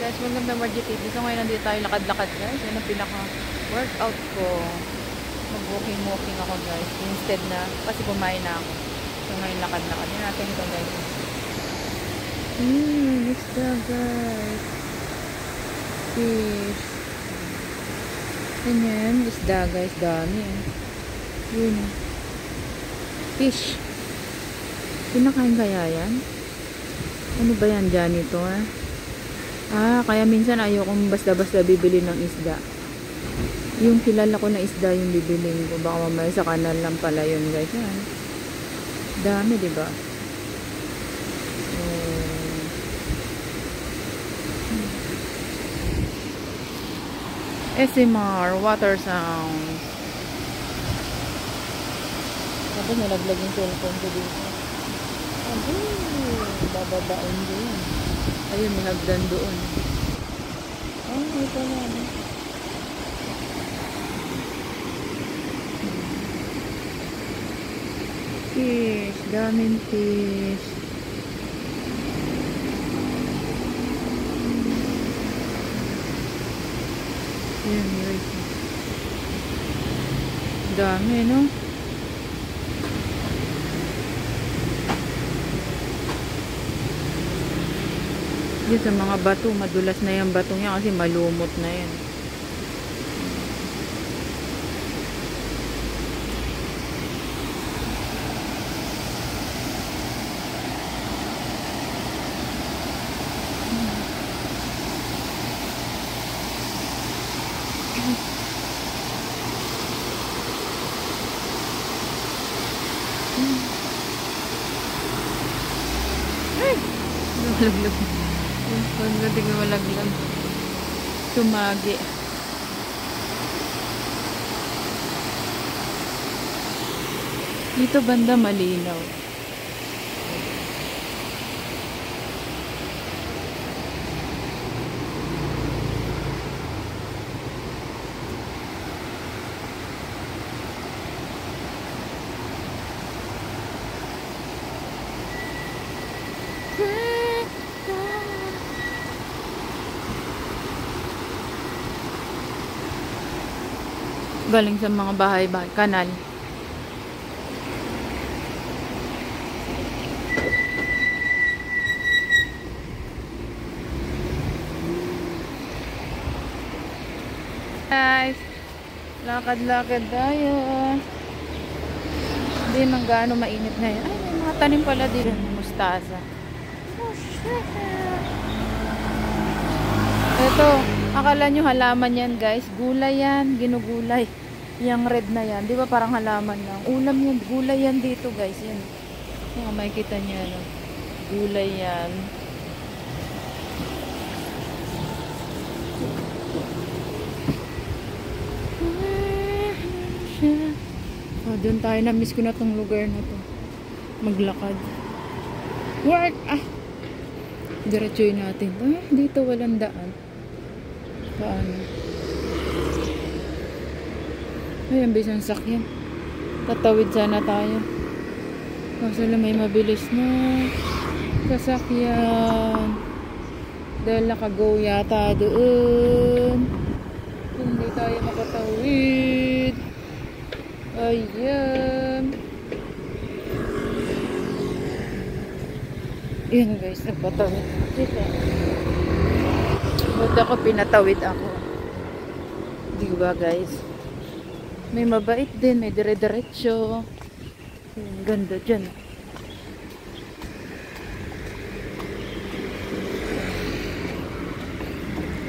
guys, welcome to Margie TV. So ngayon nandito tayo lakad-lakad guys. Yan ang pinaka-workout ko. Mag-walking ako guys. Instead na, kasi kumain na ako. So ngayon lakad-lakad. Yan natin ito guys. Isda guys. Fish. Yan, isda guys. Dami Yun. Fish. Pinakain kaya yan? Ano ba yan dyan ito kaya minsan ayokong basta-basta bibili ng isda. Yung kilala ko na isda yung bibiling ko. Baka mamaya sa kanal lang pala yun guys. Dami diba? SMR, water sounds. Tapos nalaglag yung cellphone ko dito. Bababaon doon. Ayun, may hagdan doon. Ito na. Fish. Daming fish. Ayan, right. Dami, no? Yun sa mga bato, madulas na yung bato niya kasi malumot na yan. Malaglag. Pagdating na malaglag. Tumagi. Dito banda malinaw. Galing sa mga bahay-bahay, kanal. Guys, lakad-lakad tayo. Hindi man gaano mainit na yun. Ay, may mga tanim pala din. Mustasa. Oh, shit. Ito, akala nyo halaman yan guys. Gulay yan, ginugulay. Yung red na yan, di ba parang halaman lang. Ulam yan, gulay yan dito guys. Yan. Makikita nyo, no? Gulay yan. Doon tayo, na-miss ko na tong lugar na to. Maglakad. Work! Diretsuin natin. Dito walang daan. Paano? Ay, ang bisang sakyan. Tatawid sana tayo. Kaso lang may mabilis na sasakyan. Dahil nakago yata doon. Hindi tayo makatawid. Ayan. Ayan guys, nagpatawid. Ba't ako pinatawid ako? Diba guys? May mabait din, may dire-diretso. Ganda dyan.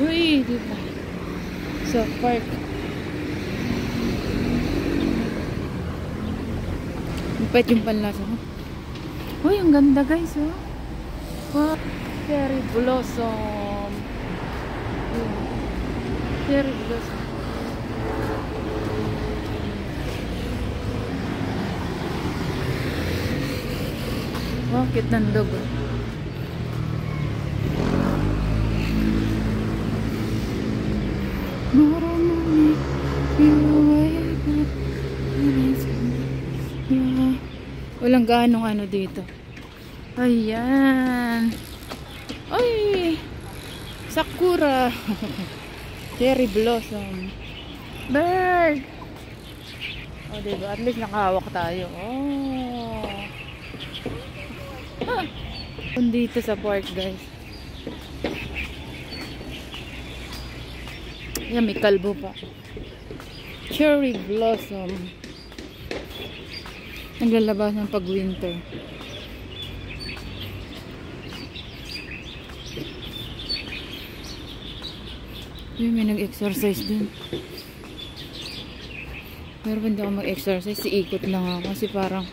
Uy, diba? So, park. Mapait yung panlasa mo. Uy, ang ganda guys, oh. Wow. Cherry blossom. Cherry blossom. Wow, cute ng dog. Walang gaanong ano dito. Ayan. Ay! Sakura. Cherry blossom. Bird. O, diba? At least nakahawak tayo. Oh. Ah. Dito sa park, guys. Yan, may kalbo pa. Cherry blossom. Naglalabas ng pag-winter. Yun, may nag-exercise dun. Pero hindi ako mag-exercise, iikot lang ako kasi parang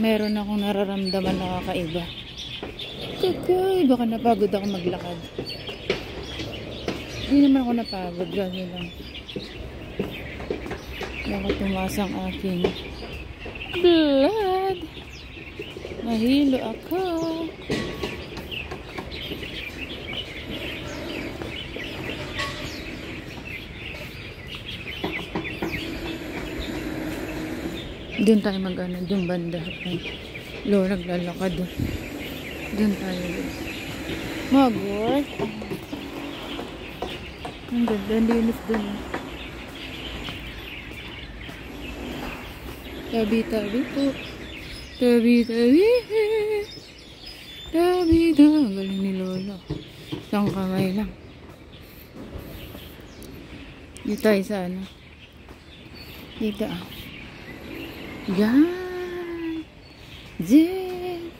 meron akong nararamdaman na kakaiba. Okay, baka napagod ako maglakad. Hindi naman ako napagod, gano'n lang. Baka tumaas ang aking blood. Nahilo ako. Doon tayo mag-ano, doon banda. Lo, naglalakad doon. Doon tayo doon. Mag-work. Ang ganda, ang linis doon. Tabi-tabi po. Tabi-tabi. Tabi-tabi. Ang galing ni Lola. Isang kamay lang. Dito tayo sa ano. Dito ah. Yan. Jen.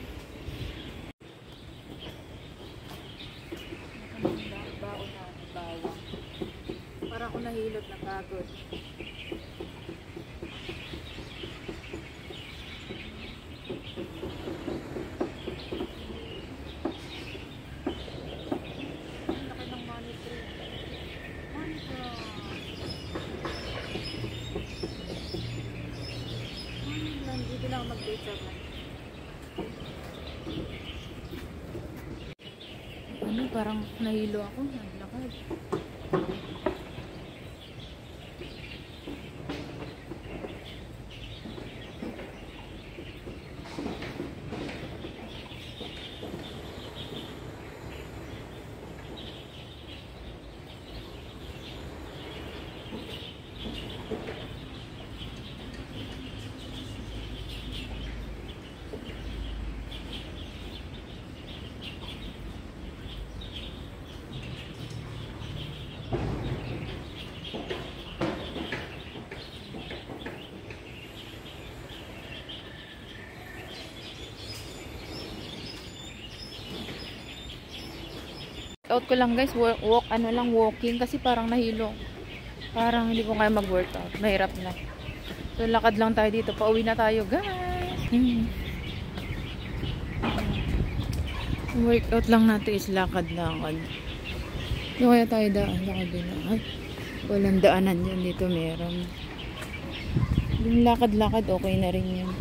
Para ako nahilot na pagod. Dito lang mag-date sa ano, parang nahilo ako. Naglakad. Out ko lang guys, walking kasi parang nahilo. Parang hindi ko kaya mag-workout. Mahirap na. So lakad lang tayo dito. Pauwi na tayo guys. Workout lang natin is lakad-lakad. So kaya tayo daan. Lakad din. Ay, walang daanan dyan. Dito meron. Yung lakad-lakad okay na rin yun.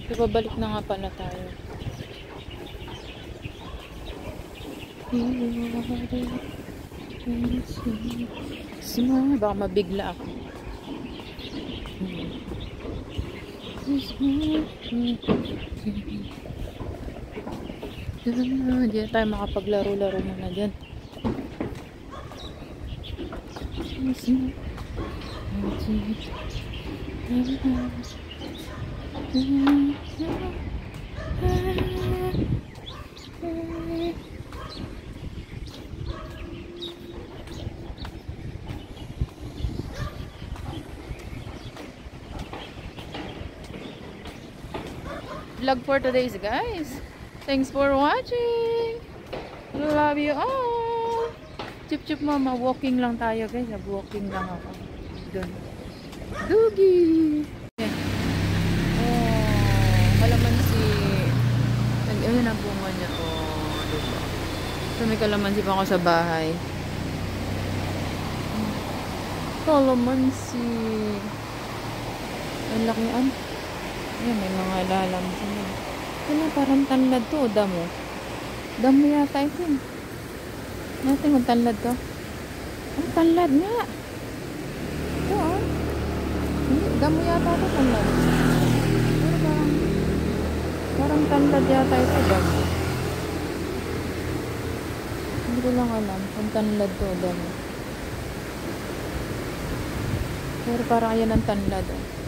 So pabalik na nga pala tayo. Baka mabigla ako. Diyan tayo makapaglaro-laro muna dyan. Vlog for today guys. Thanks for watching. Love you all. Chup chup mama. Walking lang tayo guys. Walking lang ako. Doon. Doogie. Yeah. Oh, kalamansi. Ayun ang bunga niya. Oh, diba? So may kalamansi pa ako sa bahay. Kalamansi. Ang laki an. Ayan, may mga lalam sila. Ano, parang tanlad to, o damo. Damo yata ito. Natin kung tanlad to. Ang tanlad nga. Ito, ah. Damo yata ito, tanlad. Pero parang tanlad yata ito, damo. Hindi ko lang alam kung tanlad to o damo. Pero parang ayan ang tanlad. Oh.